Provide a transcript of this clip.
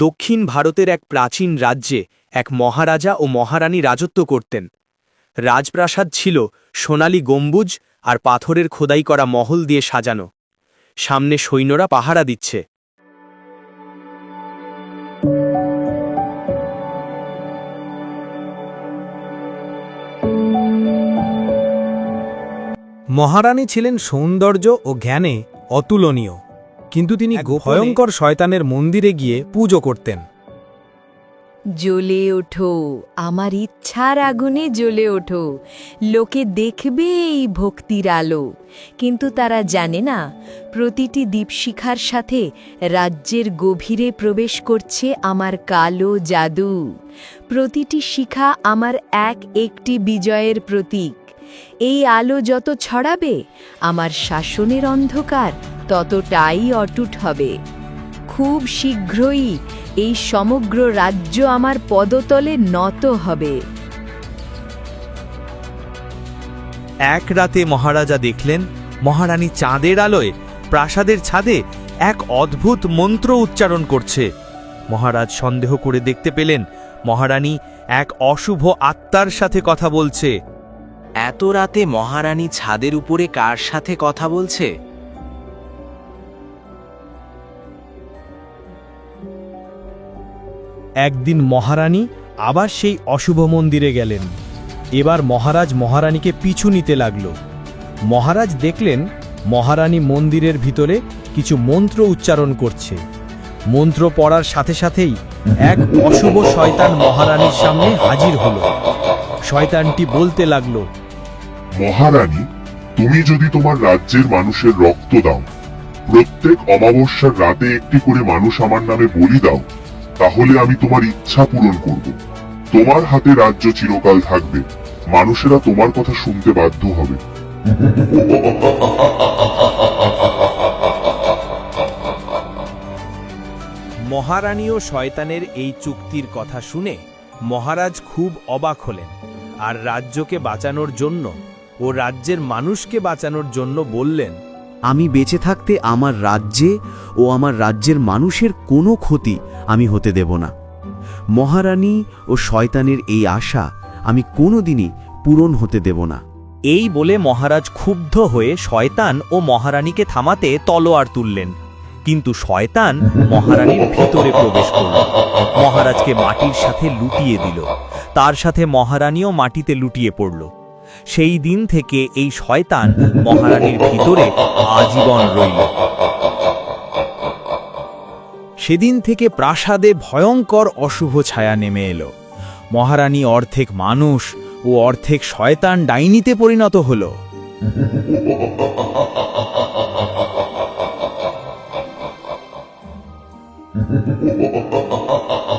দক্ষিণ ভারতের এক প্রাচীন রাজ্যে এক মহারাজা ও মহারানী রাজত্ব করতেন। রাজপ্রাসাদ ছিল সোনালী গম্বুজ আর পাথরের খোদাই করা মহল দিয়ে সাজানো। সামনে সৈন্যরা পাহারা দিচ্ছে। মহারানী ছিলেন সৌন্দর্য ও জ্ঞানে অতুলনীয়, কিন্তু তিনি ভয়ঙ্কর শয়তানের মন্দিরে গিয়ে পুজো করতেন। জ্বলে ওঠো, আমার ইচ্ছার আগুনে জ্বলে ওঠো, লোকে দেখবে এই ভক্তির আলো। কিন্তু তারা জানে না, প্রতিটি দীপশিখার সাথে রাজ্যের গভীরে প্রবেশ করছে আমার কালো জাদু। প্রতিটি শিখা আমার একটি বিজয়ের প্রতীক। এই আলো যত ছড়াবে, আমার শাসনের অন্ধকার ততটাই অটুট হবে। খুব শীঘ্রই এই সমগ্র রাজ্য আমার পদতলে নত হবে। এক রাতে মহারাজা দেখলেন মহারানী চাঁদের আলোয় প্রাসাদের ছাদে এক অদ্ভুত মন্ত্র উচ্চারণ করছে। মহারাজ সন্দেহ করে দেখতে পেলেন মহারানী এক অশুভ আত্মার সাথে কথা বলছে। এত রাতে মহারানী ছাদের উপরে কার সাথে কথা বলছে? একদিন মহারানী আবার সেই অশুভ মন্দিরে গেলেন। এবার মহারাজ মহারানীকে পিছু নিতে লাগল। মহারাজ দেখলেন মহারানী মন্দিরের ভিতরে কিছু মন্ত্র উচ্চারণ করছে। মন্ত্র পড়ার সাথে সাথেই এক অশুভ শয়তান মহারানীর সামনে হাজির হল। শয়তানটি বলতে লাগল, মহারানী, তুমি যদি তোমার রাজ্যের মানুষের রক্ত দাও, প্রত্যেক অমাবস্যার রাতে একটি করে মানুষ আমার নামে বলি দাও, তাহলে আমি তোমার ইচ্ছা পূরণ করব। তোমার হাতে রাজ্য চিরকাল থাকবে, মানুষেরা তোমার কথা শুনতে বাধ্য হবে। মহারানী ও শয়তানের এই চুক্তির কথা শুনে মহারাজ খুব অবাক হলেন, আর রাজ্যকে বাঁচানোর জন্য ও রাজ্যের মানুষকে বাঁচানোর জন্য বললেন, আমি বেঁচে থাকতে আমার রাজ্যে ও আমার রাজ্যের মানুষের কোনো ক্ষতি আমি হতে দেব না। মহারানী ও শয়তানের এই আশা আমি কোনোদিনই পূরণ হতে দেব না। এই বলে মহারাজ ক্ষুব্ধ হয়ে শয়তান ও মহারানীকে থামাতে তলোয়ার তুললেন, কিন্তু শয়তান মহারানীর ভিতরে প্রবেশ করল, মহারাজকে মাটির সাথে লুটিয়ে দিল। তার সাথে মহারানীও মাটিতে লুটিয়ে পড়ল। সেই দিন থেকে এই শয়তান মহারানীর ভিতরে আজীবন রইল। সেদিন থেকে প্রাসাদে ভয়ঙ্কর অশুভ ছায়া নেমে এলো। মহারানী অর্ধেক মানুষ ও অর্ধেক শয়তান ডাইনিতে পরিণত হল। Ha ha ha ha ha ha!